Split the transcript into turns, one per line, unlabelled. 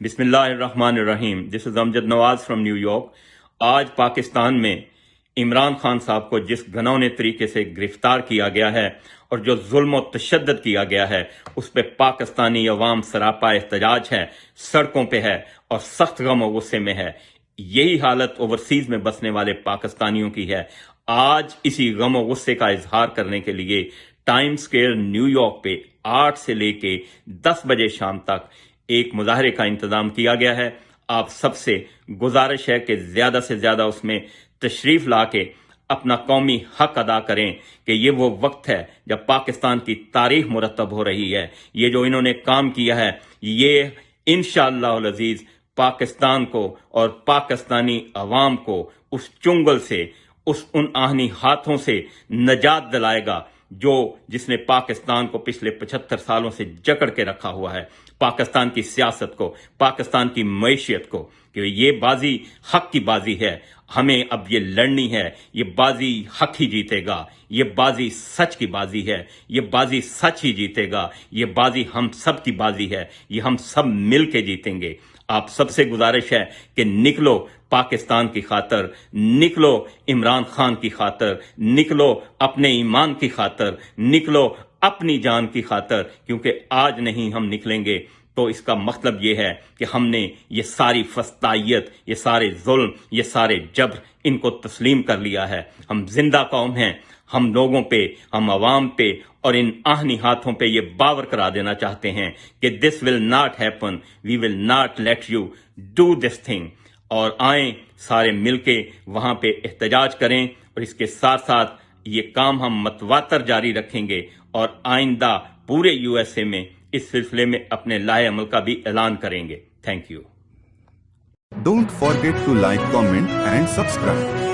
بسم اللہ الرحمن الرحیم. دس از امجد نواز فرام نیو یارک. آج پاکستان میں عمران خان صاحب کو جس گھنونے طریقے سے گرفتار کیا گیا ہے اور جو ظلم و تشدد کیا گیا ہے اس پہ پاکستانی عوام سراپا احتجاج ہے، سڑکوں پہ ہے اور سخت غم و غصے میں ہے. یہی حالت اوورسیز میں بسنے والے پاکستانیوں کی ہے. آج اسی غم و غصے کا اظہار کرنے کے لیے ٹائم سکوئر نیو یارک پہ 8 سے لے کے 10 بجے شام تک ایک مظاہرے کا انتظام کیا گیا ہے. آپ سب سے گزارش ہے کہ زیادہ سے زیادہ اس میں تشریف لا کے اپنا قومی حق ادا کریں کہ یہ وہ وقت ہے جب پاکستان کی تاریخ مرتب ہو رہی ہے. یہ جو انہوں نے کام کیا ہے یہ انشاءاللہ العزیز پاکستان کو اور پاکستانی عوام کو اس چنگل سے، ان آہنی ہاتھوں سے نجات دلائے گا جس نے پاکستان کو پچھلے 75 سالوں سے جکڑ کے رکھا ہوا ہے، پاکستان کی سیاست کو، پاکستان کی معیشت کو. کہ یہ بازی حق کی بازی ہے، ہمیں اب یہ لڑنی ہے. یہ بازی حق ہی جیتے گا، یہ بازی سچ کی بازی ہے، یہ بازی سچ ہی جیتے گا. یہ بازی ہم سب کی بازی ہے، یہ ہم سب مل کے جیتیں گے. آپ سب سے گزارش ہے کہ نکلو پاکستان کی خاطر، نکلو عمران خان کی خاطر، نکلو اپنے ایمان کی خاطر، نکلو اپنی جان کی خاطر. کیونکہ آج نہیں ہم نکلیں گے تو اس کا مطلب یہ ہے کہ ہم نے یہ ساری فسطائیت، یہ سارے ظلم، یہ سارے جبر ان کو تسلیم کر لیا ہے. ہم زندہ قوم ہیں. ہم لوگوں پہ، ہم عوام پہ اور ان آہنی ہاتھوں پہ یہ باور کرا دینا چاہتے ہیں کہ this will not happen, we will not let you do this thing. اور آئیں سارے مل کے وہاں پہ احتجاج کریں، اور اس کے ساتھ ساتھ یہ کام ہم متواتر جاری رکھیں گے اور آئندہ پورے یو ایس اے میں اس سلسلے میں اپنے لائحہ عمل کا بھی اعلان کریں گے. Thank you.
Don't forget to like, comment and subscribe.